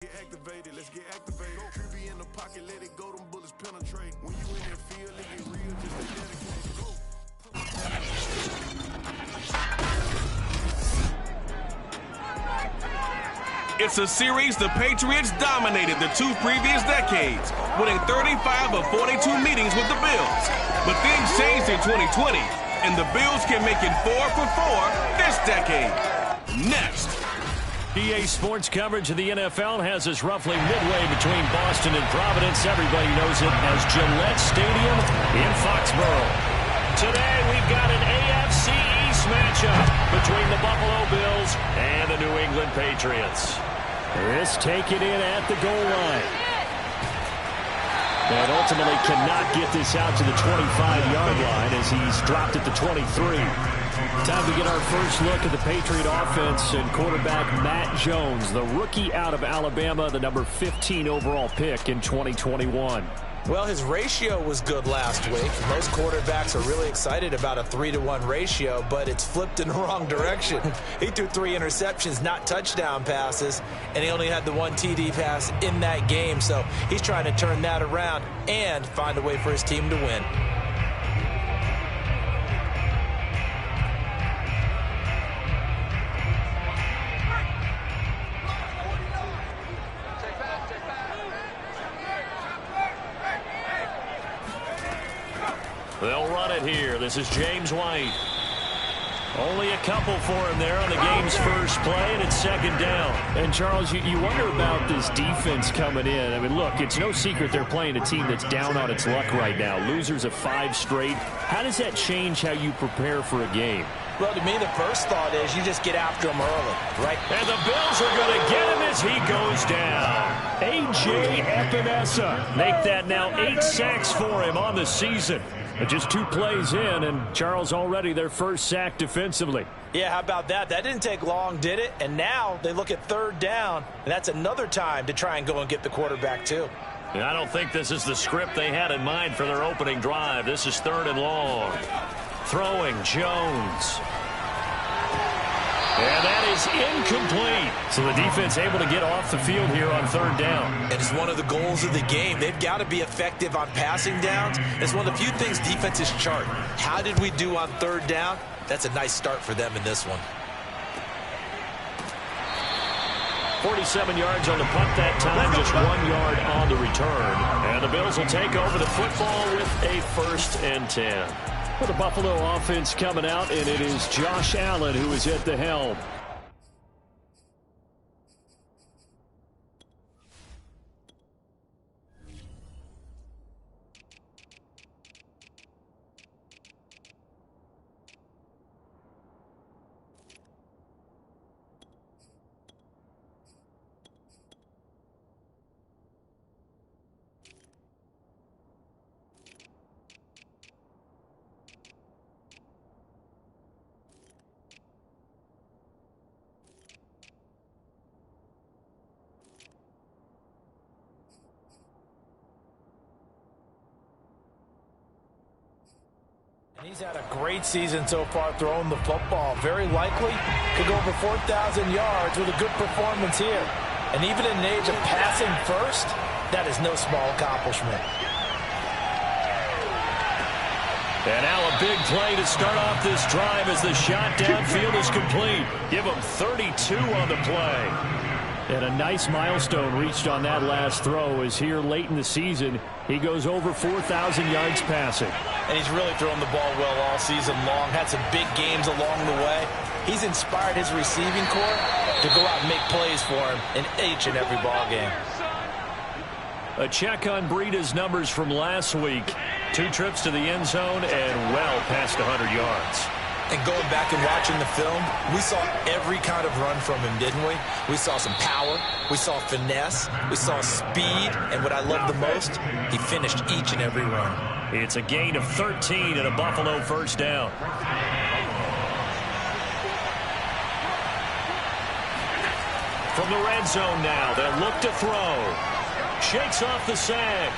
Get activated, let's get activated. Creepy in the pocket, let it go, them bullets penetrate. When you in that field, it get real, just stay dedicated. Go. It's a series the Patriots dominated the 2 previous decades, winning 35 of 42 meetings with the Bills. But things changed in 2020, and the Bills can make it 4 for 4 this decade. Next. EA Sports coverage of the NFL has us roughly midway between Boston and Providence. Everybody knows it as Gillette Stadium in Foxborough. Today we've got an AFC East matchup between the Buffalo Bills and the New England Patriots. This taken in at the goal line. And ultimately cannot get this out to the 25-yard line as he's dropped at the 23. Time to get our first look at the Patriot offense and quarterback Matt Jones, the rookie out of Alabama, the number 15 overall pick in 2021. Well, his ratio was good last week. Most quarterbacks are really excited about a 3-to-1 ratio, but it's flipped in the wrong direction. He threw 3 interceptions, not touchdown passes, and he only had the 1 TD pass in that game. So he's trying to turn that around and find a way for his team to win. They'll run it here. This is James White. Only a couple for him there on the game's first play, and it's second down. And, Charles, you wonder about this defense coming in. I mean, look, it's no secret they're playing a team that's down on its luck right now. Losers of 5 straight. How does that change how you prepare for a game? Well, to me, the first thought is you just get after him early, right? And the Bills are going to get him as he goes down. A.J. Epinesa. Make that now 8 sacks for him on the season. But just 2 plays in, and Charles already their first sack defensively. Yeah, how about that? That didn't take long, did it? And now they look at 3rd down, and that's another time to try and go and get the quarterback, too. I don't think this is the script they had in mind for their opening drive. This is 3rd and long. Throwing Jones. And that is incomplete. So the defense able to get off the field here on 3rd down. And it's one of the goals of the game. They've got to be effective on passing downs. It's one of the few things defenses chart. How did we do on 3rd down? That's a nice start for them in this one. 47 yards on the punt that time, just 1 yard on the return. And the Bills will take over the football with a 1st and 10. For the Buffalo offense coming out, and it is Josh Allen who is at the helm. And he's had a great season so far throwing the football. Very likely could go over 4,000 yards with a good performance here. And even in an age of passing first, that is no small accomplishment. And now a big play to start off this drive as the shot downfield is complete. Give him 32 on the play. And a nice milestone reached on that last throw as here late in the season, he goes over 4,000 yards passing. And he's really thrown the ball well all season long. Had some big games along the way. He's inspired his receiving corps to go out and make plays for him in each and every ball game. A check on Breida's numbers from last week. 2 trips to the end zone and well past 100 yards. And going back and watching the film, we saw every kind of run from him, didn't we? We saw some power, we saw finesse, we saw speed, and what I love the most, he finished each and every run. It's a gain of 13 and a Buffalo 1st down. From the red zone now, they'll look to throw. Shakes off the sack.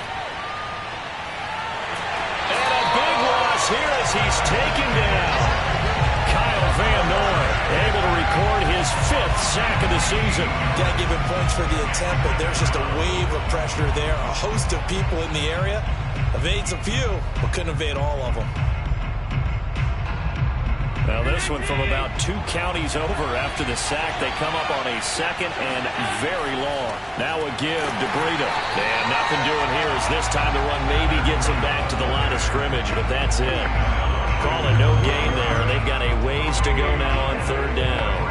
And a big loss here as he's taken down. Kyle Van Noy able to record his 5th sack of the season. Got to give him points for the attempt, but there's just a wave of pressure there. A host of people in the area. Evades a few, but couldn't evade all of them. Now this one from about 2 counties over after the sack. They come up on a 2nd and very long. Now a give to Breida. And nothing doing here as this time the run maybe gets him back to the line of scrimmage, but that's it. Call it no gain there. They've got a ways to go now on 3rd down.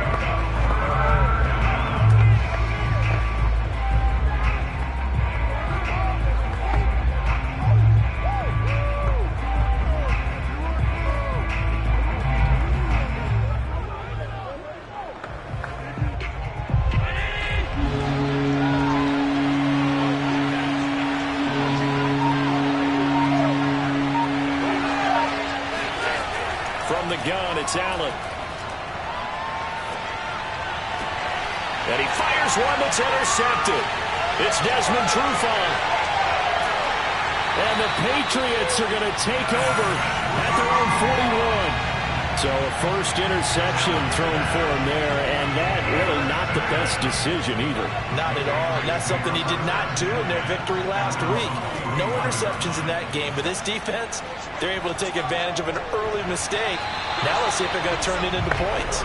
Gun, it's Allen. And he fires one that's intercepted. It's Desmond Trufant. And the Patriots are going to take over at their own 41. So a first interception thrown for him there, and that really not the best decision either. Not at all, and that's something he did not do in their victory last week. No interceptions in that game, but this defense, they're able to take advantage of an early mistake. Now let's see if they're going to turn it into points.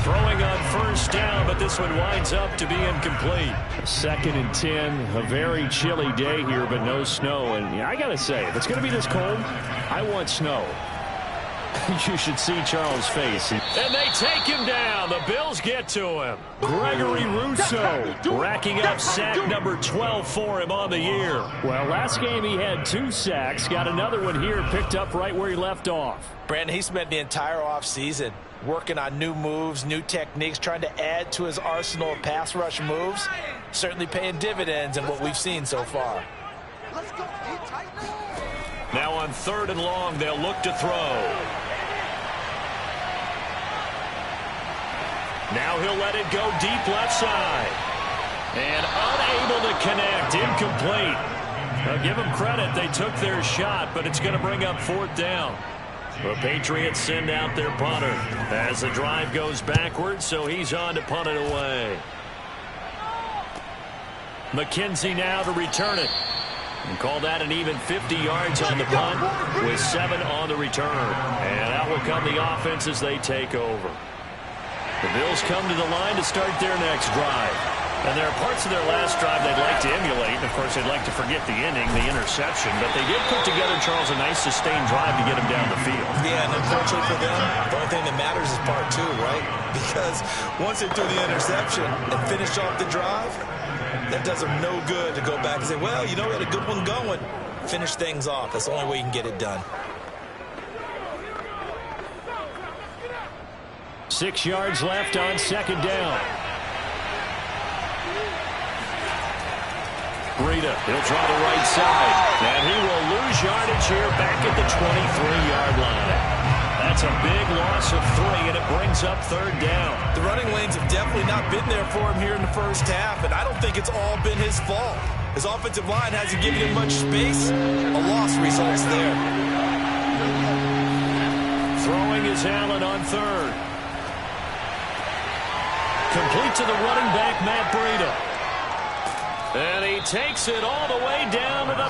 Throwing on 1st down, but this one winds up to be incomplete. 2nd and 10, a very chilly day here, but no snow. And I got to say, if it's going to be this cold, I want snow. You should see Charles' face. And they take him down. The Bills get to him. Gregory Rousseau racking up sack number 12 for him on the year. Well, last game he had 2 sacks. Got another one here picked up right where he left off. Brandon, he spent the entire offseason working on new moves, new techniques, trying to add to his arsenal of pass rush moves. Certainly paying dividends in what we've seen so far. Now on 3rd and long, they'll look to throw. Now he'll let it go deep left side. And unable to connect, incomplete. Now give them credit, they took their shot, but it's going to bring up 4th down. The Patriots send out their punter as the drive goes backwards, so he's on to punt it away. McKenzie now to return it. And call that an even 50 yards on the punt with 7 on the return. And out will come the offense as they take over. The Bills come to the line to start their next drive. And there are parts of their last drive they'd like to emulate. And, of course, they'd like to forget the inning, the interception. But they did put together, Charles, a nice sustained drive to get him down the field. Yeah, and unfortunately for them, the only thing that matters is part 2, right? Because once they threw the interception and finished off the drive, that does them no good to go back and say, well, you know, we had a good one going. Finish things off. That's the only way you can get it done. 6 yards left on 2nd down. Breida, he'll draw the right side. And he will lose yardage here back at the 23-yard line. That's a big loss of 3, and it brings up 3rd down. The running lanes have definitely not been there for him here in the first half, and I don't think it's all been his fault. His offensive line hasn't given him much space. A loss results there. Throwing is Allen on 3rd. Complete to the running back, Matt Breida. And he takes it all the way down to the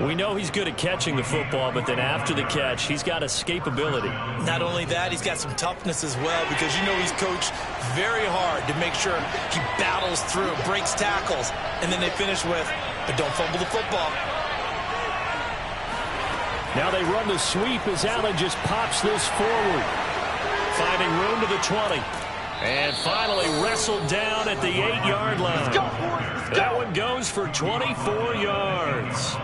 32. We know he's good at catching the football, but then after the catch, he's got escapability. Not only that, he's got some toughness as well, because you know he's coached very hard to make sure he battles through, breaks tackles, and then they finish with, but don't fumble the football. Now they run the sweep as Allen just pops this forward. Finding room to the 20. And finally wrestled down at the 8-yard line. That one goes for 24 yards.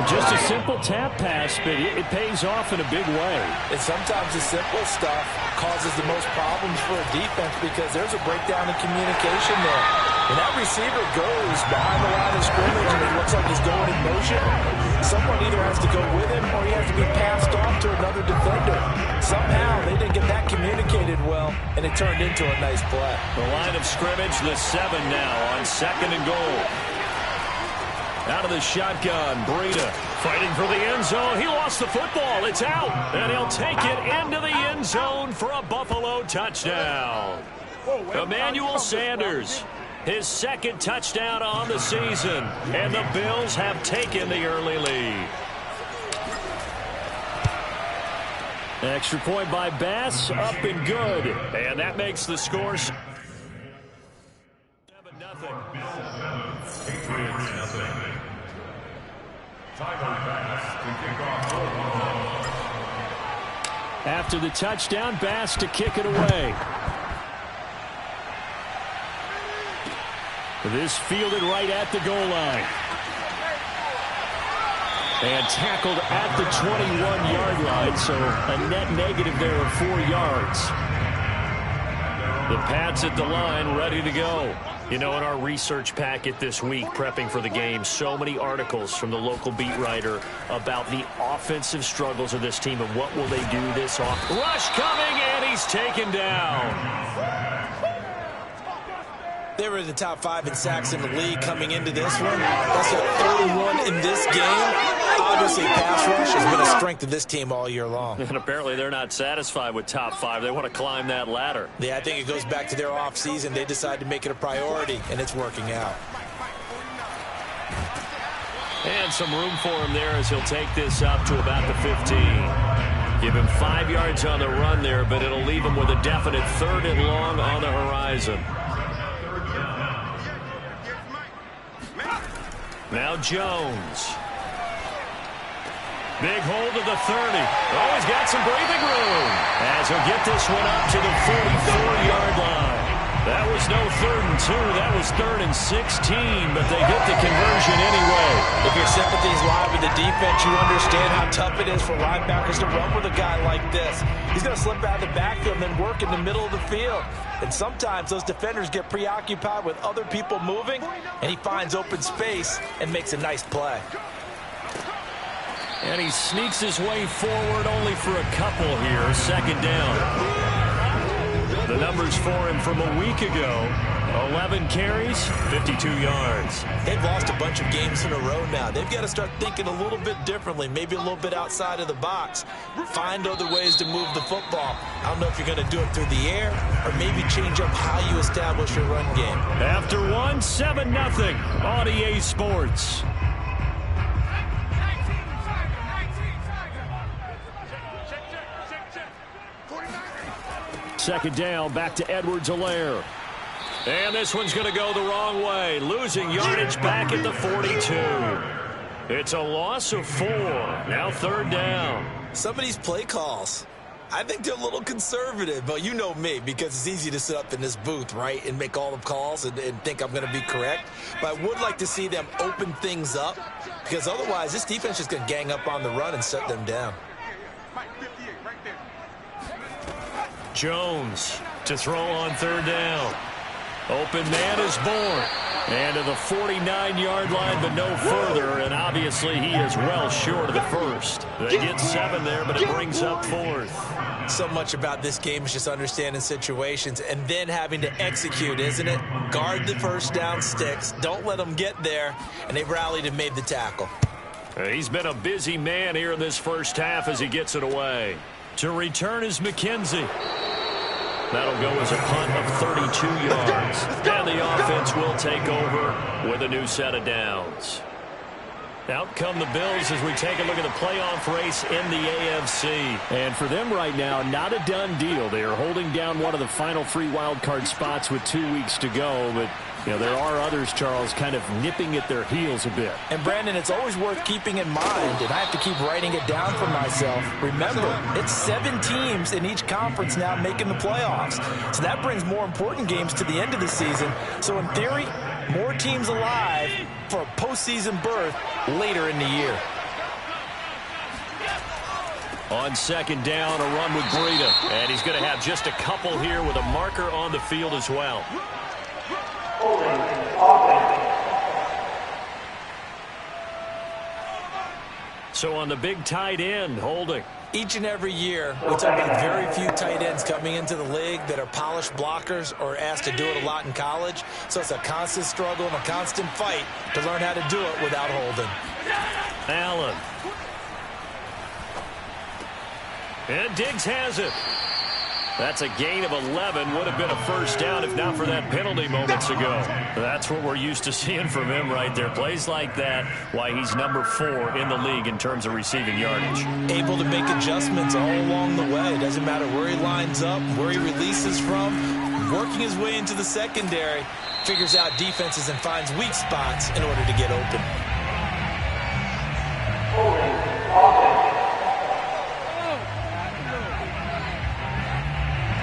Just a simple tap pass, but it pays off in a big way. And sometimes the simple stuff causes the most problems for a defense because there's a breakdown in communication there. When that receiver goes behind the line of scrimmage and it looks like he's going in motion, someone either has to go with him or he has to be passed off to another defender. Somehow they didn't get that communicated well, and it turned into a nice play. The line of scrimmage, the 7 now on 2nd and goal. Out of the shotgun, Breida Fighting for the end zone. He lost the football. It's out. And he'll take it into the end zone for a Buffalo touchdown. Emmanuel Sanders, his second touchdown on the season. And the Bills have taken the early lead. Extra point by Bass, up and good. And that makes the score 7-0. After the touchdown, Bass to kick it away. This fielded right at the goal line. And tackled at the 21-yard line, so a net negative there of 4 yards. The Pats at the line, ready to go. You know, in our research packet this week, prepping for the game, so many articles from the local beat writer about the offensive struggles of this team and what will they do this off. Rush coming, and he's taken down. They were in the top 5 in sacks in the league coming into this one. That's their third one in this game. Obviously, pass rush has been a strength of this team all year long. And apparently they're not satisfied with top 5. They want to climb that ladder. Yeah, I think it goes back to their offseason. They decided to make it a priority, and it's working out. And some room for him there as he'll take this up to about the 15. Give him 5 yards on the run there, but it'll leave him with a definite 3rd and long on the horizon. Now Jones. Big hold of the 30. Oh, he's got some breathing room. As he'll get this one up to the 44-yard line. That was no 3rd and 2. That was 3rd and 16, but they get the conversion anyway. If your sympathies lie with the defense, you understand how tough it is for linebackers to run with a guy like this. He's going to slip out of the backfield and then work in the middle of the field. And sometimes those defenders get preoccupied with other people moving, and he finds open space and makes a nice play. And he sneaks his way forward only for a couple here. 2nd down. The numbers for him from a week ago: 11 carries, 52 yards. They've lost a bunch of games in a row now. They've got to start thinking a little bit differently, maybe a little bit outside of the box. Find other ways to move the football. I don't know if you're going to do it through the air or maybe change up how you establish your run game. After 7-0 on EA Sports. Second down, back to Edwards-Helaire. And this one's going to go the wrong way. Losing yardage back at the 42. It's a loss of 4. Now 3rd down. Some of these play calls, I think they're a little conservative, but you know me, because it's easy to sit up in this booth, right, and make all the calls and think I'm going to be correct. But I would like to see them open things up, because otherwise this defense is going to gang up on the run and shut them down. Jones to throw on 3rd down. Open man is born. And to the 49-yard line, but no further. And obviously he is well short of the 1st. They get 7 there, but it brings up 4th. So much about this game is just understanding situations and then having to execute, isn't it? Guard the 1st down sticks. Don't let them get there. And they rallied and made the tackle. He's been a busy man here in this 1st half as he gets it away. To return is McKenzie. That'll go as a punt of 32 yards. And the offense will take over with a new set of downs. Out come the Bills as we take a look at the playoff race in the AFC. And for them right now, not a done deal. They are holding down one of the final 3 wildcard spots with 2 weeks to go. But, you know, there are others, Charles, kind of nipping at their heels a bit. And, Brandon, it's always worth keeping in mind, and I have to keep writing it down for myself. Remember, it's 7 teams in each conference now making the playoffs. So that brings more important games to the end of the season. So, in theory, more teams alive for a postseason berth later in the year. On 2nd down, a run with Breida. And he's going to have just a couple here with a marker on the field as well. So on the big tight end, holding. Each and every year, we talk about very few tight ends coming into the league that are polished blockers or asked to do it a lot in college. So it's a constant struggle and a constant fight to learn how to do it without holding. Allen. And Diggs has it. That's a gain of 11. Would have been a first down if not for that penalty moments ago. That's what we're used to seeing from him right there. Plays like that, why he's number 4 in the league in terms of receiving yardage. Able to make adjustments all along the way. Doesn't matter where he lines up, where he releases from. Working his way into the secondary. Figures out defenses and finds weak spots in order to get open.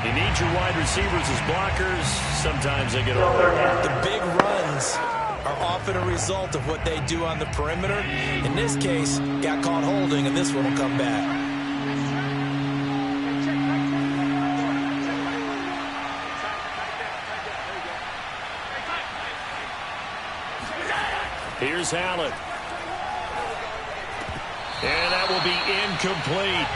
You need your wide receivers as blockers. Sometimes they get over. The big runs are often a result of what they do on the perimeter. In this case, got caught holding, and this one will come back. Here's Allen. And that will be incomplete.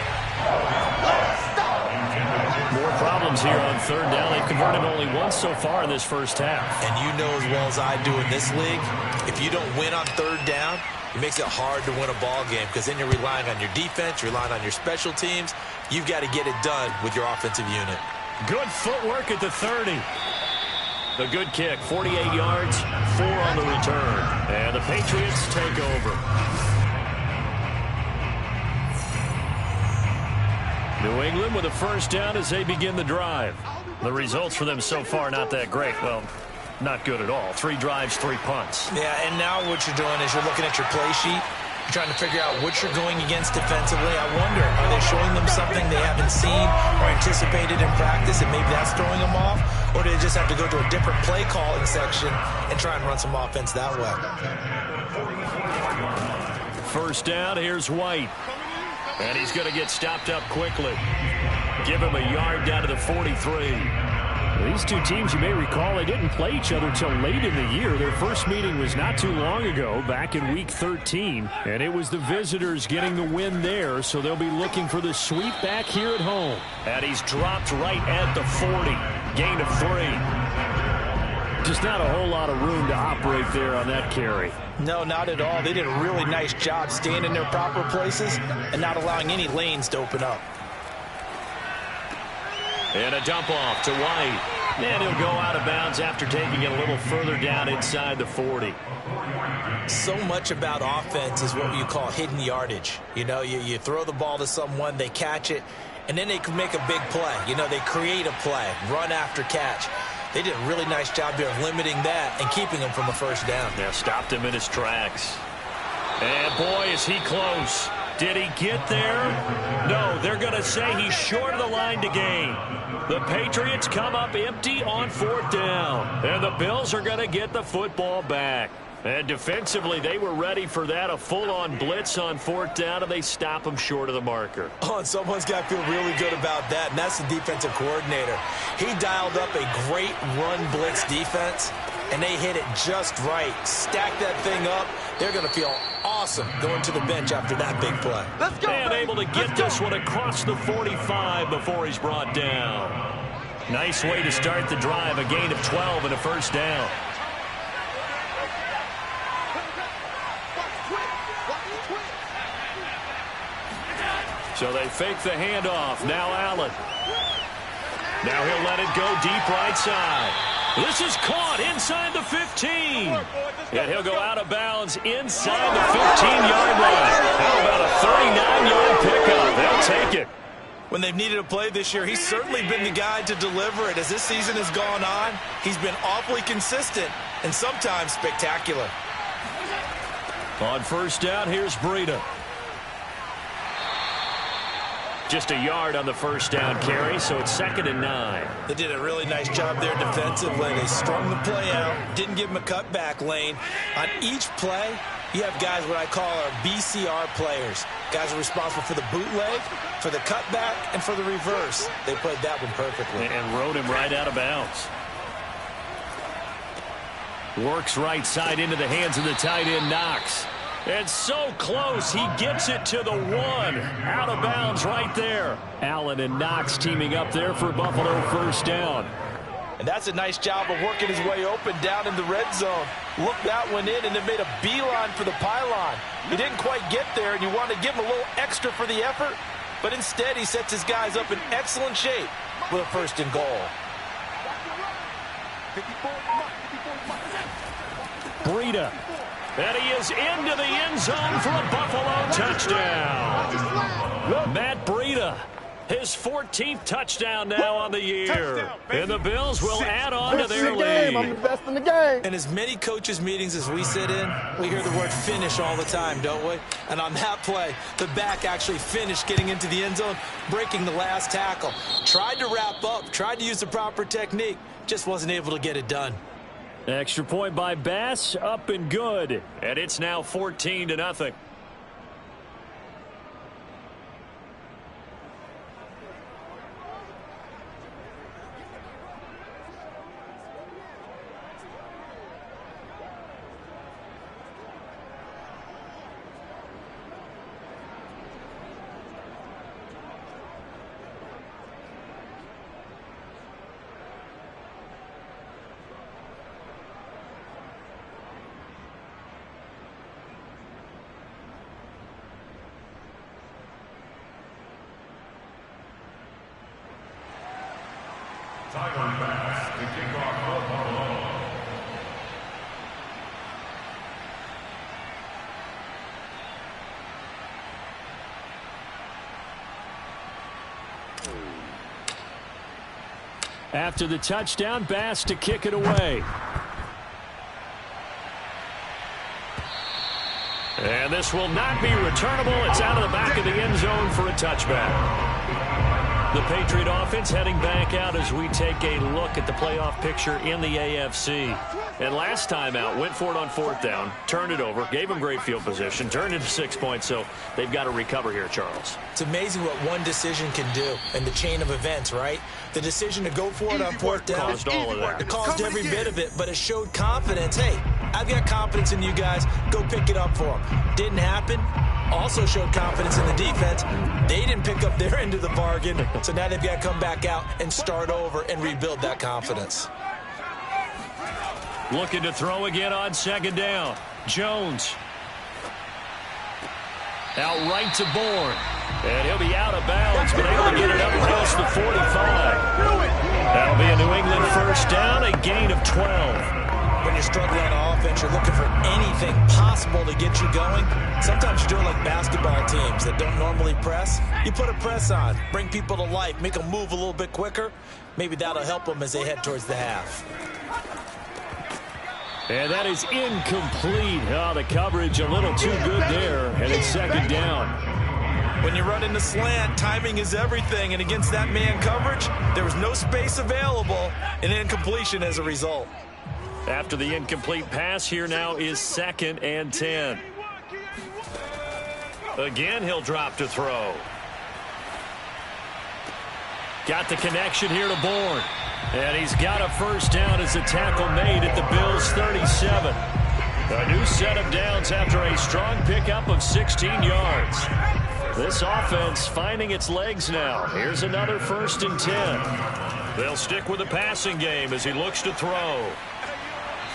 More problems here on third down. They've converted only once so far in this first half. And you know as well as I do in this league, if you don't win on third down, it makes it hard to win a ball game because then you're relying on your defense, you're relying on your special teams. You've got to get it done with your offensive unit. Good footwork at the 30. The good kick, 48 yards, 4 on the return. And the Patriots take over. New England with a first down as they begin the drive. The results for them so far not that great. Well, not good at all. 3 drives, 3 punts. Yeah, and now what you're doing is you're looking at your play sheet. You're trying to figure out what you're going against defensively. I wonder, are they showing them something they haven't seen or anticipated in practice, and maybe that's throwing them off? Or do they just have to go to a different play calling section and try and run some offense that way? First down, here's White. And he's going to get stopped up quickly. Give him a yard down to the 43. These two teams, you may recall, they didn't play each other until late in the year. Their first meeting was not too long ago, back in Week 13. And it was the visitors getting the win there, so they'll be looking for the sweep back here at home. And he's dropped right at the 40. Gain of 3. Just not a whole lot of room to operate there on that carry. No, not at all. They did a really nice job staying in their proper places and not allowing any lanes to open up. And a dump off to White. And he'll go out of bounds after taking it a little further down inside the 40. So much about offense is what you call hidden yardage. You know, you throw the ball to someone, they catch it, and then they can make a big play. You know, they create a play, run after catch. They did a really nice job here of limiting that and keeping him from a first down. Yeah, stopped him in his tracks. And boy, is he close. Did he get there? No, they're going to say he's short of the line to gain. The Patriots come up empty on 4th down. And the Bills are going to get the football back. And defensively, they were ready for that, a full-on blitz on 4th down, and they stop him short of the marker. Oh, and someone's got to feel really good about that, and that's the defensive coordinator. He dialed up a great run blitz defense, and they hit it just right. Stack that thing up. They're going to feel awesome going to the bench after that big play. Let's go, and able to get this one across the 45 before he's brought down. Nice way to start the drive, a gain of 12 and a first down. So they fake the handoff. Now Allen. Now he'll let it go deep right side. This is caught inside the 15. And he'll go out of bounds inside the 15-yard line. How about a 39-yard pickup? They'll take it. When they've needed a play this year, he's certainly been the guy to deliver it. As this season has gone on, he's been awfully consistent and sometimes spectacular. On first down, here's Breida. Just a yard on the first down carry, so it's 2nd and 9. They did a really nice job there defensively. They strung the play out, didn't give him a cutback lane. On each play, you have guys what I call our BCR players. Guys are responsible for the bootleg, for the cutback, and for the reverse. They played that one perfectly. And rode him right out of bounds. Works right side into the hands of the tight end, Knox. And so close, he gets it to the 1. Out of bounds right there. Allen and Knox teaming up there for Buffalo first down. And that's a nice job of working his way open down in the red zone. Looked that one in and then made a beeline for the pylon. He didn't quite get there, and you want to give him a little extra for the effort, but instead he sets his guys up in excellent shape with a 1st and goal. Breida. And he is into the end zone for a Buffalo touchdown. Matt Breida, his 14th touchdown now on the year. And the Bills will add on to their lead. I'm the best in the game. In as many coaches' meetings as we sit in, we hear the word finish all the time, don't we? And on that play, the back actually finished getting into the end zone, breaking the last tackle. Tried to wrap up, tried to use the proper technique, just wasn't able to get it done. Extra point by Bass, up and good. And it's now 14-0. After the touchdown, Bass to kick it away. And this will not be returnable. It's out of the back of the end zone for a touchback. The Patriot offense heading back out as we take a look at the playoff picture in the AFC. And last time out, went for it on 4th down, turned it over, gave them great field position, turned into 6 points, so they've got to recover here, Charles. It's amazing what one decision can do in the chain of events, right? The decision to go for it on 4th down. Caused all of that. It caused every bit of it, but it showed confidence. Hey, I've got confidence in you guys. Go pick it up for them. Didn't happen. Also showed confidence in the defense. They didn't pick up their end of the bargain, so now they've got to come back out and start over and rebuild that confidence. Looking to throw again on 2nd down. Jones. Out right to Bourne. And he'll be out of bounds, but able to get it up past the 45. That'll be a New England 1st down, a gain of 12. When you're struggling on offense, you're looking for anything possible to get you going. Sometimes you're doing like basketball teams that don't normally press. You put a press on, bring people to life, make them move a little bit quicker. Maybe that'll help them as they head towards the half. And that is incomplete. Oh, the coverage a little too good there, and it's 2nd down. When you run in the slant, timing is everything, and against that man coverage, there was no space available, and incompletion as a result. After the incomplete pass, here now is 2nd and 10. Again, he'll drop to throw. Got the connection here to Bourne. And he's got a 1st down as a tackle made at the Bills' 37. A new set of downs after a strong pickup of 16 yards. This offense finding its legs now. Here's another 1st and 10. They'll stick with the passing game as he looks to throw.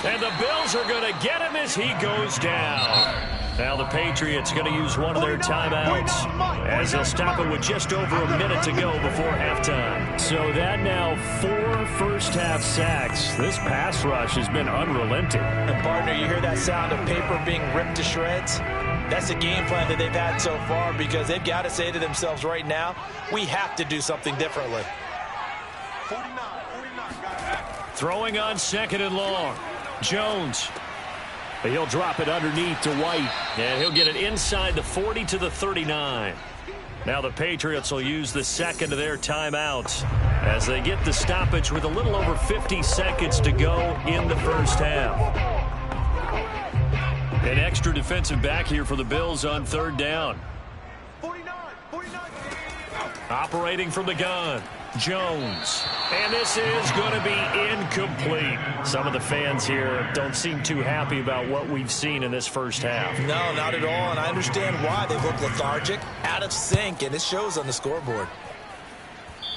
And the Bills are going to get him as he goes down. Now the Patriots going to use one of their timeouts as they'll stop it with just over a minute to go before halftime. So that now 4 first-half sacks. This pass rush has been unrelenting. And partner, you hear that sound of paper being ripped to shreds? That's the game plan that they've had so far because they've got to say to themselves right now, we have to do something differently. Throwing on 2nd and long. Jones. He'll drop it underneath to White, and he'll get it inside the 40 to the 39. Now the Patriots will use the 2nd of their timeouts as they get the stoppage with a little over 50 seconds to go in the 1st half. An extra defensive back here for the Bills on 3rd down. Operating from the gun, Jones. And this is going to be incomplete. Some of the fans here don't seem too happy about what we've seen in this first half. No, not at all, and I understand why. They look lethargic, out of sync, and it shows on the scoreboard.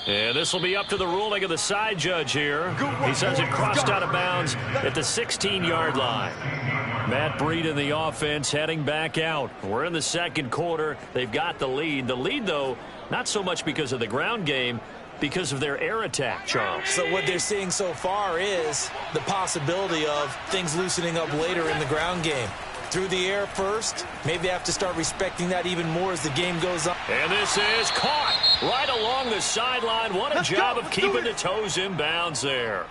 And this will be up to the ruling of the side judge here. He says it crossed out of bounds at the 16-yard line. Matt Breed in the offense heading back out. We're in the second quarter. They've got the lead. The lead, though, not so much because of the ground game, because of their air attack, Charles. So what they're seeing so far is the possibility of things loosening up later in the ground game. Through the air first, maybe they have to start respecting that even more as the game goes on. And this is caught right along the sideline. What a job of keeping the toes in bounds there.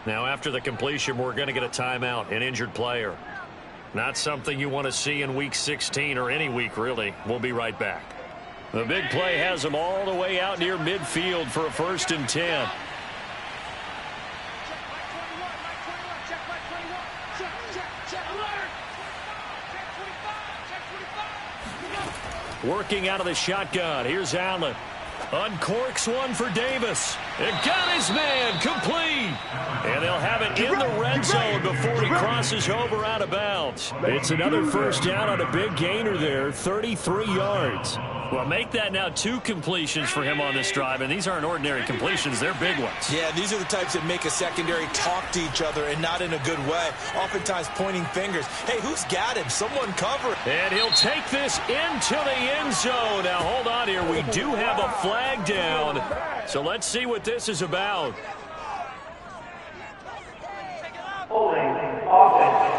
Now, after the completion, we're going to get a timeout, an injured player. Not something you want to see in Week 16 or any week, really. We'll be right back. The big play has them all the way out near midfield for a 1st and 10. Working out of the shotgun. Here's Allen. Uncorks one for Davis. And got his man complete. And they'll have it in the red zone before he crosses over out of bounds. It's another first down on a big gainer there, 33 yards. Well, make that now 2 completions for him on this drive, and these aren't ordinary completions. They're big ones. Yeah, these are the types that make a secondary talk to each other and not in a good way. Oftentimes pointing fingers. Hey, who's got him? Someone cover it. And he'll take this into the end zone. Now, hold on here. We do have a flag down. So let's see what this is about. Holding offense.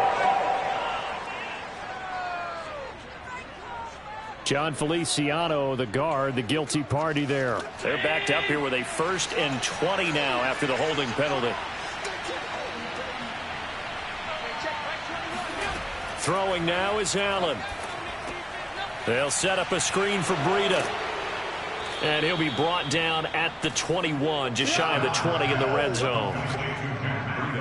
John Feliciano, the guard, the guilty party there. They're backed up here with a 1st and 20 now after the holding penalty. Throwing now is Allen. They'll set up a screen for Breida. And he'll be brought down at the 21, just shy of the 20 in the red zone.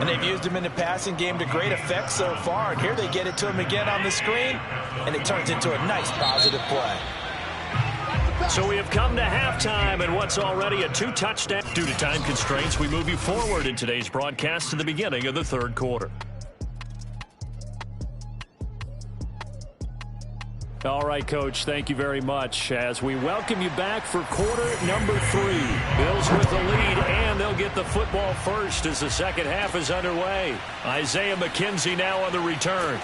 And they've used him in the passing game to great effect so far. And here they get it to him again on the screen, and it turns into a nice positive play. So we have come to halftime, and what's already a 2-touchdown. Due to time constraints, we move you forward in today's broadcast to the beginning of the third quarter. All right, Coach, thank you very much as we welcome you back for quarter number 3. Bills with the lead, and they'll get the football first as the second half is underway. Isaiah McKenzie now on the return.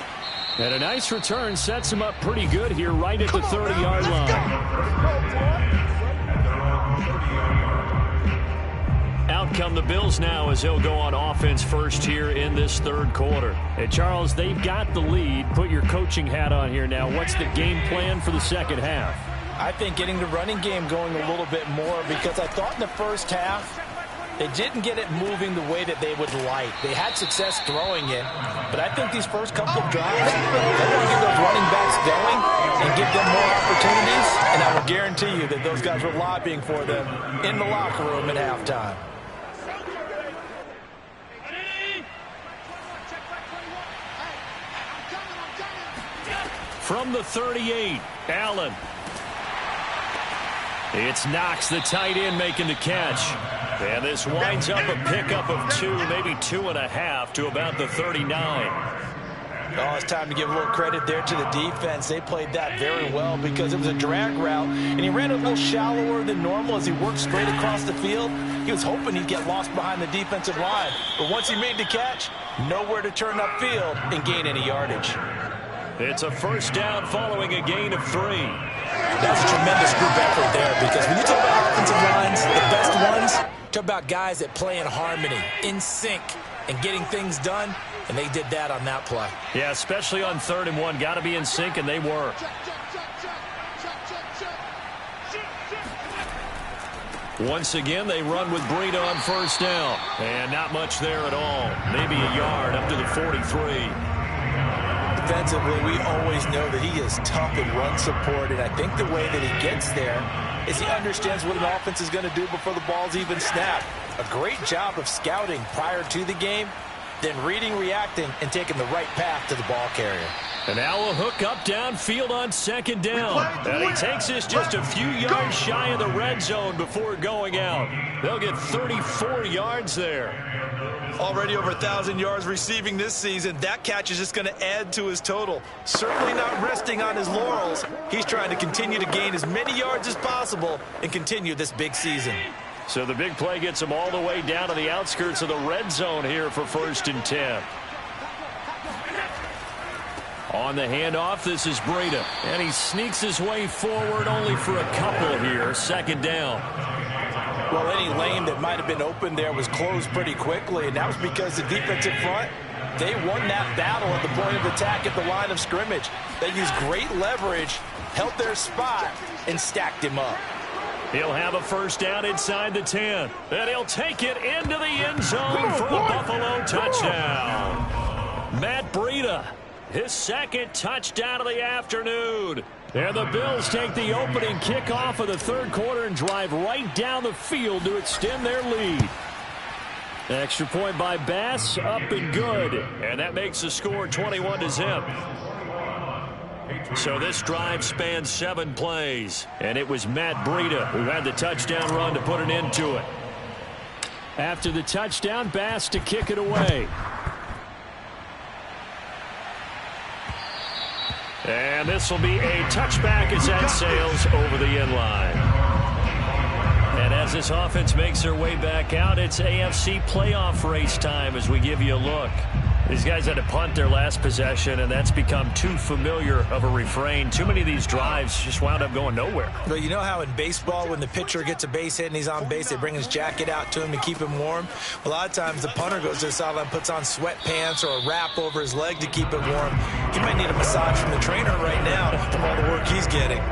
And a nice return sets him up pretty good here right at the 30-yard line. Out come the Bills now as they'll go on offense first here in this third quarter. Hey, Charles, they've got the lead. Put your coaching hat on here now. What's the game plan for the second half? I think getting the running game going a little bit more, because I thought in the first half they didn't get it moving the way that they would like. They had success throwing it, but I think these first couple of drives, they want to get those running backs going and give them more opportunities, and I will guarantee you that those guys were lobbying for them in the locker room at halftime. From the 38, Allen. It's Knox, the tight end, making the catch. And this winds up a pickup of 2, maybe 2.5 to about the 39. Oh, it's time to give a little credit there to the defense. They played that very well because it was a drag route, and he ran a little shallower than normal as he worked straight across the field. He was hoping he'd get lost behind the defensive line. But once he made the catch, nowhere to turn upfield and gain any yardage. It's a first down following a gain of 3. That's a tremendous group effort there, because when you talk about offensive lines, the best ones, talk about guys that play in harmony, in sync, and getting things done, and they did that on that play. Yeah, especially on 3rd and 1. Got to be in sync, and they were. Once again, they run with Breida on first down. And not much there at all. Maybe a yard up to the 43. Defensively, we always know that he is tough in run support, and I think the way that he gets there is he understands what an offense is going to do before the ball's even snapped. A great job of scouting prior to the game, then reading, reacting, and taking the right path to the ball carrier. And now a hook up downfield on second down. And he takes this just a few yards shy of the red zone before going out. They'll get 34 yards there. Already over 1,000 yards receiving this season. That catch is just going to add to his total. Certainly not resting on his laurels. He's trying to continue to gain as many yards as possible and continue this big season. So the big play gets him all the way down to the outskirts of the red zone here for 1st and 10. On the handoff, this is Breida. And he sneaks his way forward only for a couple here. 2nd down. Well, any lane that might have been open there was closed pretty quickly, and that was because the defensive front, they won that battle at the point of attack at the line of scrimmage. They used great leverage, held their spot, and stacked him up. He'll have a 1st down inside the 10. And he'll take it into the end zone for a Buffalo touchdown. Matt Breida, his 2nd touchdown of the afternoon. And the Bills take the opening kickoff of the 3rd quarter and drive right down the field to extend their lead. Extra point by Bass, up and good. And that makes the score 21-0. So this drive spans 7 plays. And it was Matt Breida who had the touchdown run to put an end to it. After the touchdown, Bass to kick it away. And this will be a touchback as that sails over the end line. And as this offense makes their way back out, it's AFC playoff race time as we give you a look. These guys had to punt their last possession, and that's become too familiar of a refrain. Too many of these drives just wound up going nowhere. But you know how in baseball, when the pitcher gets a base hit and he's on base, they bring his jacket out to him to keep him warm? A lot of times the punter goes to the sideline, puts on sweatpants or a wrap over his leg to keep it warm. He might need a massage from the trainer right now from all the work he's getting.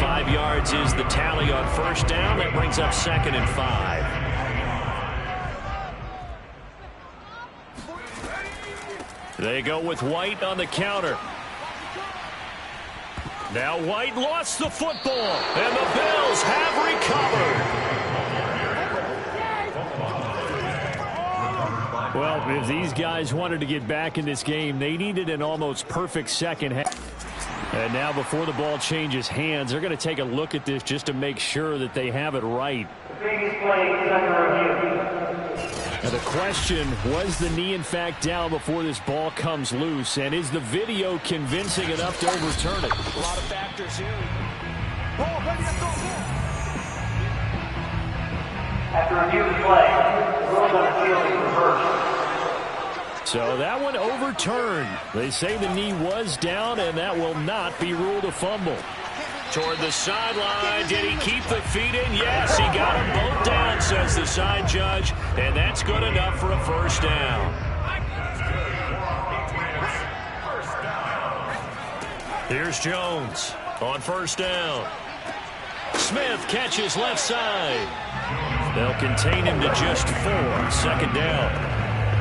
5 yards is the tally on 1st down. That brings up 2nd and 5. They go with White on the counter. Now White lost the football, and the Bills have recovered. Well, if these guys wanted to get back in this game, they needed an almost perfect second half. And now before the ball changes hands, they're going to take a look at this just to make sure that they have it right. The previous play is under review. Now the question, was the knee in fact down before this ball comes loose? And is the video convincing enough to overturn it? A lot of factors here. After review of the play, the rules on the field is reversed. So that one overturned. They say the knee was down, and that will not be ruled a fumble. Toward the sideline. Did he keep the feet in? Yes, he got them both down, says the side judge. And that's good enough for a 1st down. Here's Jones on 1st down. Smith catches left side. They'll contain him to just 4. 2nd down.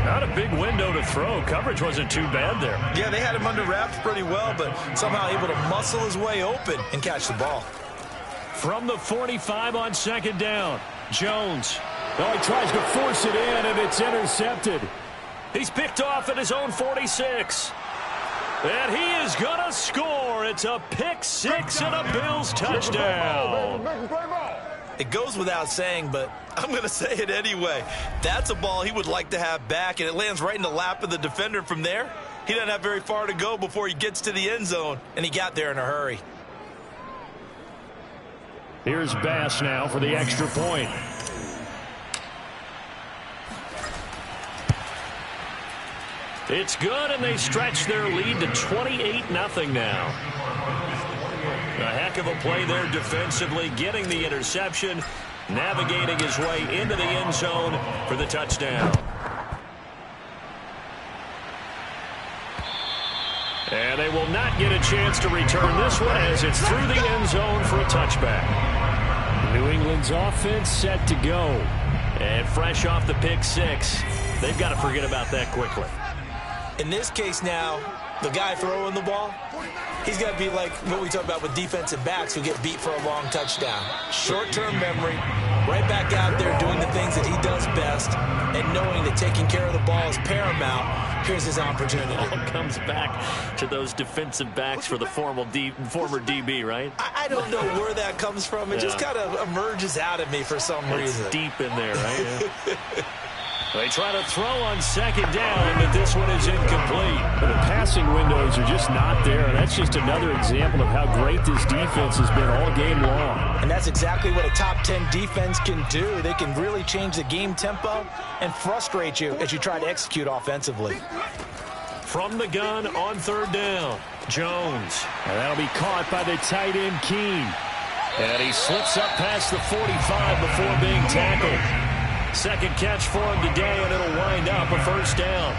Not a big window to throw. Coverage wasn't too bad there. Yeah, they had him under wraps pretty well, but somehow able to muscle his way open and catch the ball. From the 45 on 2nd down, Jones. Oh, he tries to force it in, and it's intercepted. He's picked off at his own 46. And he is going to score. It's a pick 6 and a Bills touchdown. It goes without saying, but I'm going to say it anyway. That's a ball he would like to have back, and it lands right in the lap of the defender from there. He doesn't have very far to go before he gets to the end zone, and he got there in a hurry. Here's Bass now for the extra point. It's good, and they stretch their lead to 28-0 now. A heck of a play there defensively, getting the interception, navigating his way into the end zone for the touchdown. And they will not get a chance to return this one as it's through the end zone for a touchback. New England's offense set to go. And fresh off the pick 6, they've got to forget about that quickly. In this case now, the guy throwing the ball, he's got to be like what we talk about with defensive backs who get beat for a long touchdown. Short-term memory, right back out there doing the things that he does best and knowing that taking care of the ball is paramount. Here's his opportunity. All comes back to those defensive backs for the former DB, right? I don't know where that comes from. It just kind of emerges out of me for some reason. It's deep in there, right? Yeah. They try to throw on second down, but this one is incomplete. But the passing windows are just not there. That's just another example of how great this defense has been all game long. And that's exactly what a top 10 defense can do. They can really change the game tempo and frustrate you as you try to execute offensively. From the gun on third down, Jones. And that'll be caught by the tight end, Keene. And he slips up past the 45 before being tackled. Second catch for him today, and it'll wind up a first down.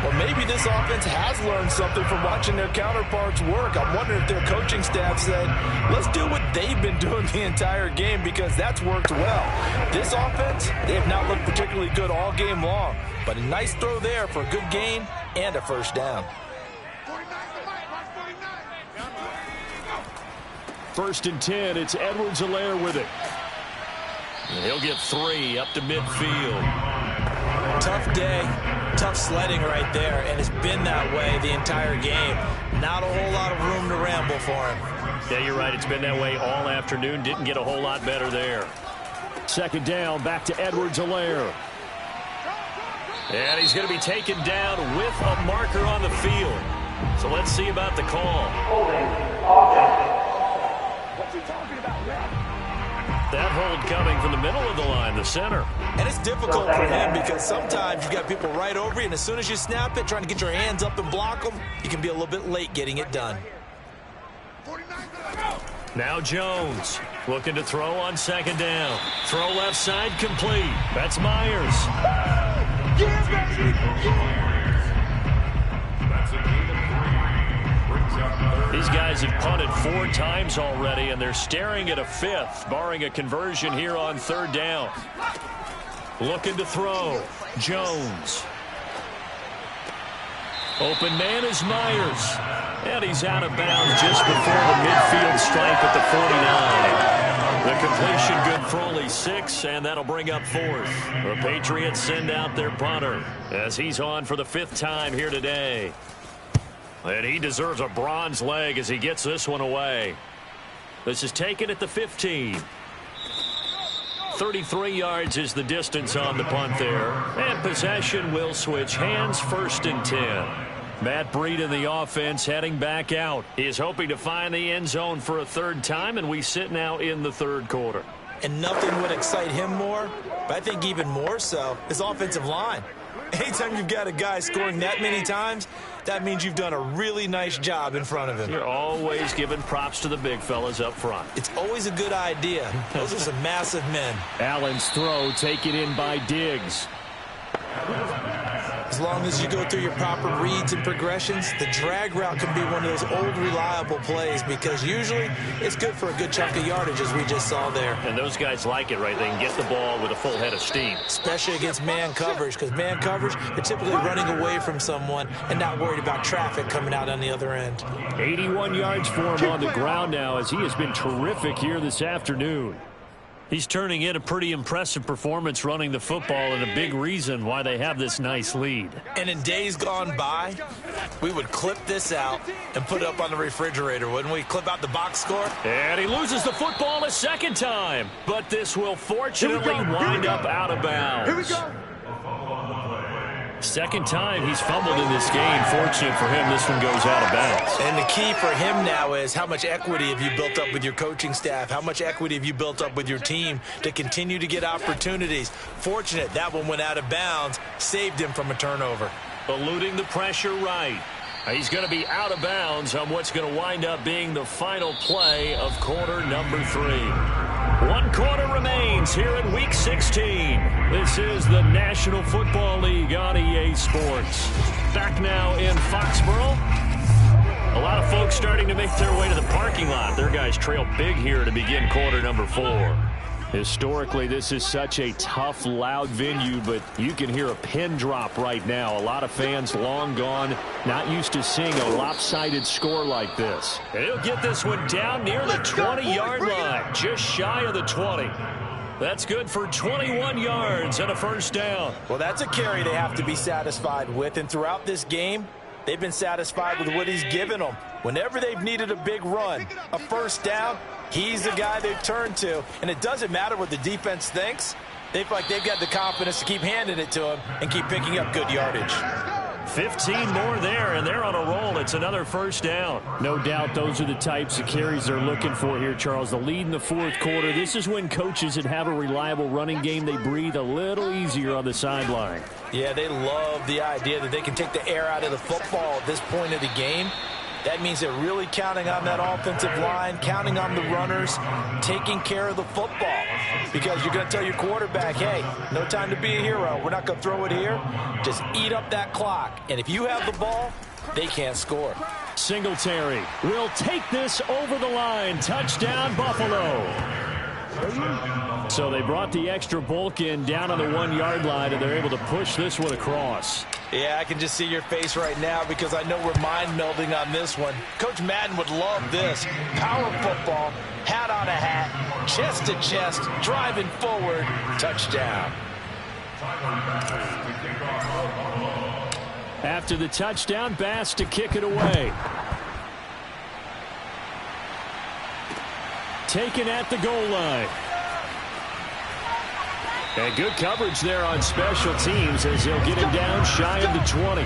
Well, maybe this offense has learned something from watching their counterparts work. I'm wondering if their coaching staff said, let's do what they've been doing the entire game, because that's worked well. This offense, they have not looked particularly good all game long, but a nice throw there for a good gain and a first down. First and 10, it's Edwards-Helaire with it. And he'll get 3 up to midfield. Tough day, tough sledding right there, and it's been that way the entire game. Not a whole lot of room to ramble for him. Yeah, you're right. It's been that way all afternoon. Didn't get a whole lot better there. Second down, back to Edwards-Helaire. And he's going to be taken down with a marker on the field. So let's see about the call. Holding offense. That hold coming from the middle of the line, the center. And it's difficult for him because sometimes you've got people right over you, and as soon as you snap it, trying to get your hands up and block them, you can be a little bit late getting it done. Now Jones looking to throw on second down. Throw left side complete. That's Myers. These guys have punted 4 times already, and they're staring at a 5th, barring a conversion here on third down. Looking to throw. Jones. Open man is Myers. And he's out of bounds just before the midfield stripe at the 49. The completion good for only 6, and that'll bring up 4th. The Patriots send out their punter as he's on for the 5th time here today. And he deserves a bronze leg as he gets this one away. This is taken at the 15. 33 yards is the distance on the punt there. And possession will switch hands, 1st and 10. Matt Breed in the offense heading back out. He is hoping to find the end zone for a 3rd time, and we sit now in the 3rd quarter. And nothing would excite him more, but I think even more so, his offensive line. Anytime you've got a guy scoring that many times, that means you've done a really nice job in front of him. You're always giving props to the big fellas up front. It's always a good idea. Those are some massive men. Allen's throw taken in by Diggs. As long as you go through your proper reads and progressions, the drag route can be one of those old reliable plays because usually it's good for a good chunk of yardage, as we just saw there. And those guys like it, right? They can get the ball with a full head of steam. Especially against man coverage, because man coverage, they're typically running away from someone and not worried about traffic coming out on the other end. 81 yards for him on the ground now as he has been terrific here this afternoon. He's turning in a pretty impressive performance running the football, and a big reason why they have this nice lead. And in days gone by, we would clip this out and put it up on the refrigerator, wouldn't we? Clip out the box score. And he loses the football a 2nd time. But this will fortunately wind up out of bounds. Here we go. 2nd time he's fumbled in this game. Fortunate for him, this one goes out of bounds. And the key for him now is how much equity have you built up with your coaching staff? How much equity have you built up with your team to continue to get opportunities? Fortunate that one went out of bounds, saved him from a turnover. Eluding the pressure right. He's going to be out of bounds on what's going to wind up being the final play of quarter number 3. 1 quarter remains here in Week 16. This is the National Football League on EA Sports. Back now in Foxborough. A lot of folks starting to make their way to the parking lot. Their guys trail big here to begin quarter number 4. Historically, this is such a tough, loud venue, but you can hear a pin drop right now. A lot of fans long gone, not used to seeing a lopsided score like this. And he'll get this one down near the 20-yard line, just shy of the 20. That's good for 21 yards and a first down. Well, that's a carry they have to be satisfied with, and throughout this game, they've been satisfied with what he's given them. Whenever they've needed a big run, a first down, he's the guy they've turned to. And it doesn't matter what the defense thinks. They feel like they've got the confidence to keep handing it to him and keep picking up good yardage. 15 more there, and they're on a roll. It's another first down. No doubt those are the types of carries they're looking for here, Charles. The lead in the fourth quarter. This is when coaches that have a reliable running game, they breathe a little easier on the sideline. Yeah, they love the idea that they can take the air out of the football at this point of the game. That means they're really counting on that offensive line, counting on the runners, taking care of the football. Because you're going to tell your quarterback, hey, no time to be a hero. We're not going to throw it here. Just eat up that clock. And if you have the ball, they can't score. Singletary will take this over the line. Touchdown, Buffalo. So they brought the extra bulk in down on the 1 yard line, and they're able to push this one across. Yeah, I can just see your face right now because I know we're mind melding on this one. Coach Madden would love this. Power football, hat on a hat, chest to chest, driving forward, touchdown. After the touchdown, Bass to kick it away. Taken at the goal line. And good coverage there on special teams as he'll get him down shy of the 20.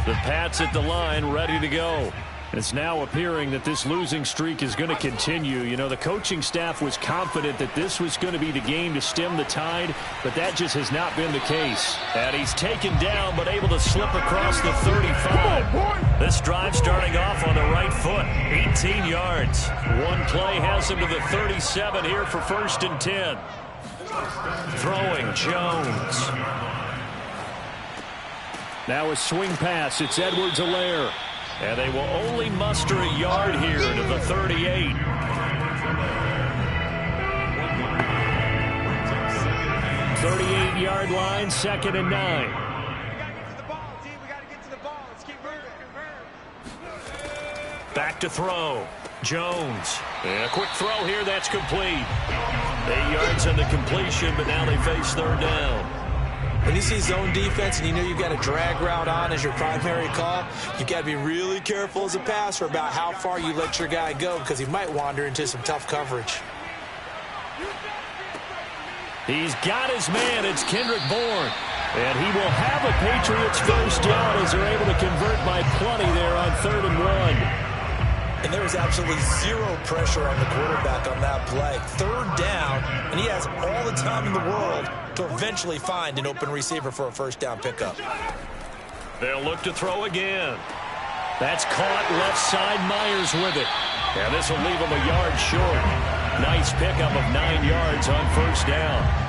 The Pats at the line, ready to go. It's now appearing that this losing streak is going to continue. You know, the coaching staff was confident that this was going to be the game to stem the tide, but that just has not been the case. And he's taken down, but able to slip across the 35. This drive starting off on the right foot, 18 yards. One play has him to the 37 here for 1st and 10. Throwing, Jones. Now a swing pass. It's Edwards-Helaire. And they will only muster a yard here to the 38. 38-yard line, 2nd and 9. Back to throw. Jones. And a quick throw here. That's complete. 8 yards on the completion, but now they face 3rd down. When you see zone defense and you know you've got a drag route on as your primary call, you've got to be really careful as a passer about how far you let your guy go because he might wander into some tough coverage. He's got his man. It's Kendrick Bourne. And he will have a Patriots first down as they're able to convert by plenty there on 3rd and 1. And there was absolutely zero pressure on the quarterback on that play. 3rd down, and he has all the time in the world to eventually find an open receiver for a first down pickup. They'll look to throw again. That's caught left side. Myers with it. And this will leave him a yard short. Nice pickup of 9 yards on 1st down.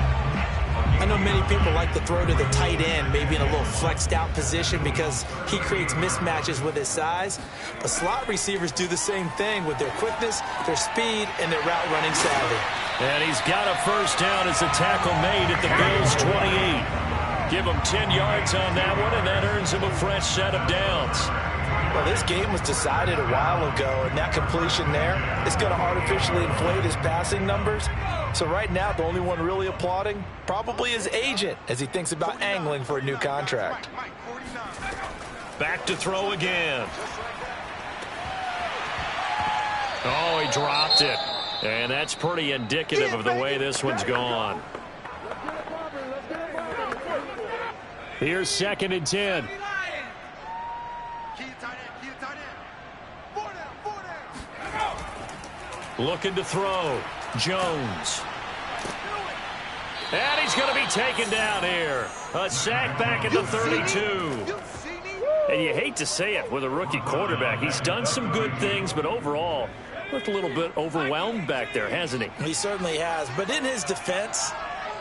I know many people like to throw to the tight end, maybe in a little flexed out position because he creates mismatches with his size. But slot receivers do the same thing with their quickness, their speed, and their route running savvy. And he's got a first down as the tackle made at the Bills' 28. Give him 10 yards on that one, and that earns him a fresh set of downs. Well, this game was decided a while ago, and that completion there is going to artificially inflate his passing numbers. So right now, the only one really applauding probably his agent as he thinks about angling for a new contract. Back to throw again. Oh, he dropped it. And that's pretty indicative of the way this one's gone. Here's 2nd and 10. Looking to throw. Jones. And he's going to be taken down here. A sack back at the 32. And you hate to say it with a rookie quarterback. He's done some good things, but overall, looked a little bit overwhelmed back there, hasn't he? He certainly has. But in his defense,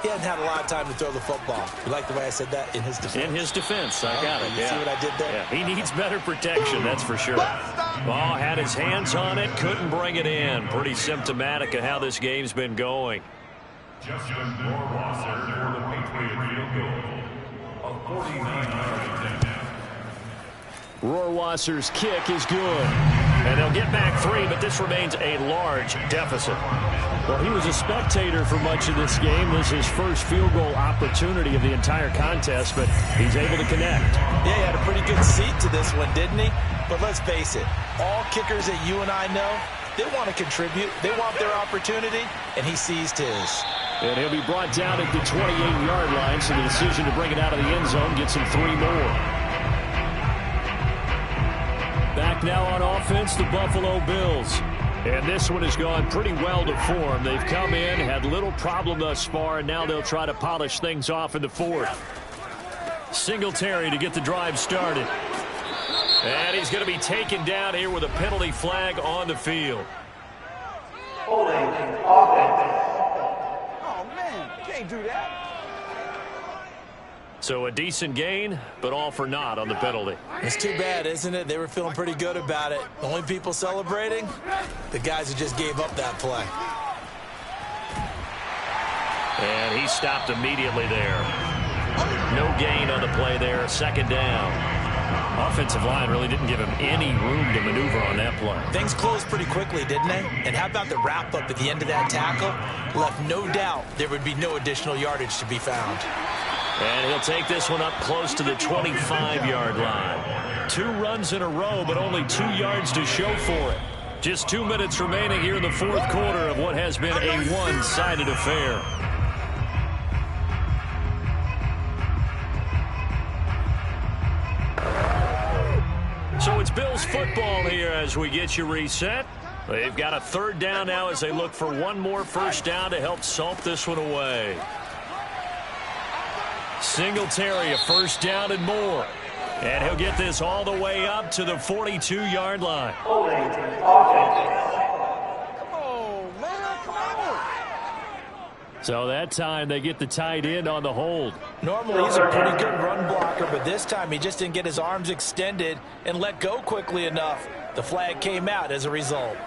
he hasn't had a lot of time to throw the football. You like the way I said that? In his defense. In his defense. I got it. You see what I did there? Yeah, he needs better protection, that's for sure. Ball had his hands on it, couldn't bring it in. Pretty symptomatic of how this game's been going. Justin Rohrwasser for the Patriot field goal. A 49-yard attempt. Rohrwasser's kick is good. And they'll get back 3, but this remains a large deficit. Well, he was a spectator for much of this game. This is his first field goal opportunity of the entire contest, but he's able to connect. Yeah, he had a pretty good seat to this one, didn't he? But let's face it, all kickers that you and I know, they want to contribute. They want their opportunity, and he seized his. And he'll be brought down at the 28-yard line, so the decision to bring it out of the end zone gets him 3 more. Back now on offense, the Buffalo Bills. And this one has gone pretty well to form. They've come in, had little problem thus far, and now they'll try to polish things off in the 4th. Singletary to get the drive started. And he's going to be taken down here with a penalty flag on the field. Holding offense. Oh, man, can't do that. So a decent gain, but all for naught on the penalty. It's too bad, isn't it? They were feeling pretty good about it. The only people celebrating, the guys who just gave up that play. And he stopped immediately there. No gain on the play there. 2nd down. Offensive line really didn't give him any room to maneuver on that play. Things closed pretty quickly, didn't they? And how about the wrap-up at the end of that tackle? Left no doubt there would be no additional yardage to be found. And he'll take this one up close to the 25-yard line. 2 runs in a row, but only 2 yards to show for it. Just 2 minutes remaining here in the 4th quarter of what has been a one-sided affair. So it's Bills football here as we get you reset. They've got a 3rd down now as they look for one more first down to help salt this one away. Singletary, a 1st down and more. And he'll get this all the way up to the 42-yard line. Holding offense. Come on, man, come on. So that time they get the tight end on the hold. Normally he's a pretty good run blocker, but this time he just didn't get his arms extended and let go quickly enough. The flag came out as a result.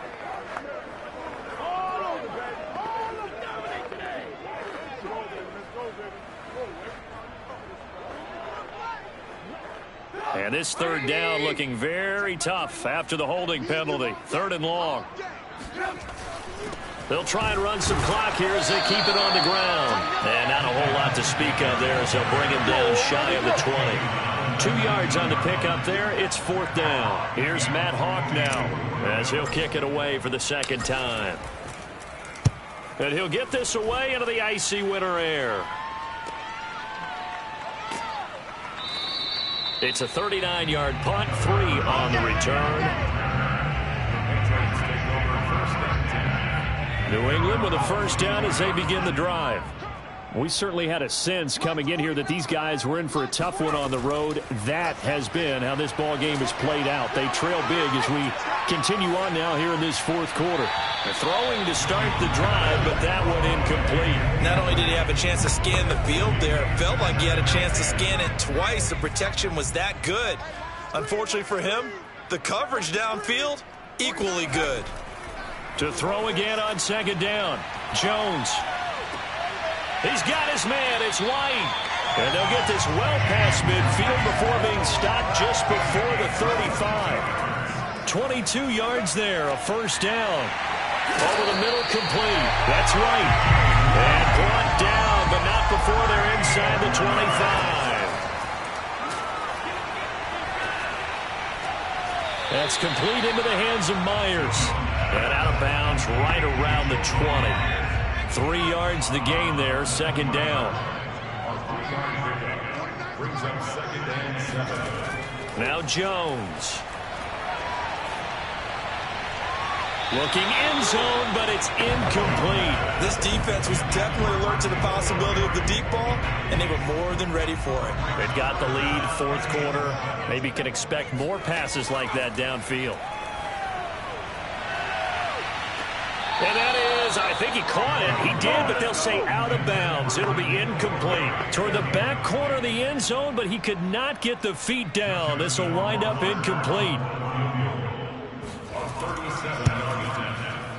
And this 3rd down looking very tough after the holding penalty. 3rd and long. They'll try and run some clock here as they keep it on the ground. And not a whole lot to speak of there as they'll bring him down shy of the 20. 2 yards on the pickup there. It's 4th down. Here's Matt Hawk now as he'll kick it away for the 2nd time. And he'll get this away into the icy winter air. It's a 39-yard punt, 3 on the return. New England with a 1st down as they begin the drive. We certainly had a sense coming in here that these guys were in for a tough one on the road. That has been how this ball game has played out. They trail big as we continue on now here in this 4th quarter. They're throwing to start the drive, but that one incomplete. Not only did he have a chance to scan the field there, it felt like he had a chance to scan it twice. The protection was that good. Unfortunately for him, the coverage downfield, equally good. To throw again on 2nd down. Jones. He's got his man. It's White. And they'll get this well past midfield before being stopped just before the 35. 22 yards there, a 1st down. Over the middle, complete. That's right. And brought down, but not before they're inside the 25. That's complete into the hands of Myers. And out of bounds right around the 20. 3 yards the gain there, 2nd down. Brings up 2nd and 7. Now Jones. Looking end zone, but it's incomplete. This defense was definitely alert to the possibility of the deep ball, and they were more than ready for it. They've got the lead, fourth quarter. Maybe can expect more passes like that downfield. And that is, I think he caught it. He did, but they'll say out of bounds. It'll be incomplete. Toward the back corner of the end zone, but he could not get the feet down. This will wind up incomplete.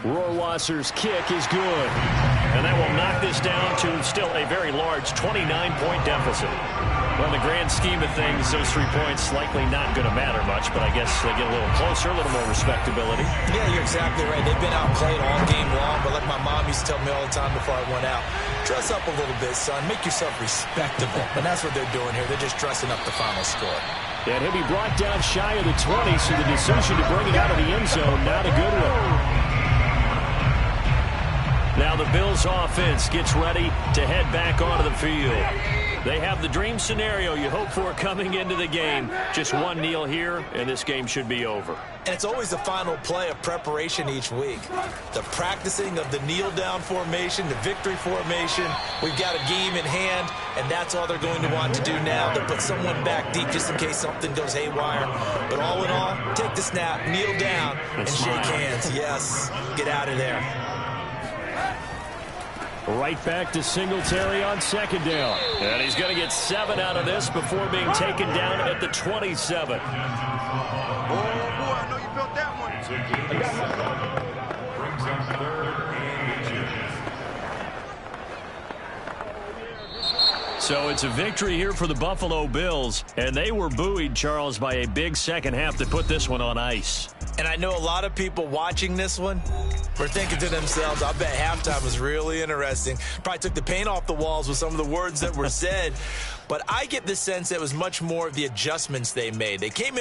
Rohrwasser's kick is good. And that will knock this down to still a very large 29-point deficit. Well, in the grand scheme of things, those 3 points likely not going to matter much, but I guess they get a little closer, a little more respectability. Yeah, you're exactly right. They've been outplayed all game long, but like my mom used to tell me all the time before I went out, dress up a little bit, son. Make yourself respectable. And that's what they're doing here. They're just dressing up the final score. And he'll be brought down shy of the 20, so the decision to bring it out of the end zone, not a good one. Now the Bills offense gets ready to head back onto the field. They have the dream scenario you hope for coming into the game. Just one kneel here, and this game should be over. And it's always the final play of preparation each week. The practicing of the kneel-down formation, the victory formation. We've got a game in hand, and that's all they're going to want to do now. They'll put someone back deep just in case something goes haywire. But all in all, take the snap, kneel down, and shake hands. Yes, get out of there. Right back to Singletary on second down. And he's going to get 7 out of this before being taken down at the 27. Oh, boy, I know you felt that one. Brings up third and 8. So it's a victory here for the Buffalo Bills. And they were buoyed, Charles, by a big second half that put this one on ice. And I know a lot of people watching this one were thinking to themselves, I bet halftime was really interesting. Probably took the paint off the walls with some of the words that were said. But I get the sense that it was much more of the adjustments they made. They came in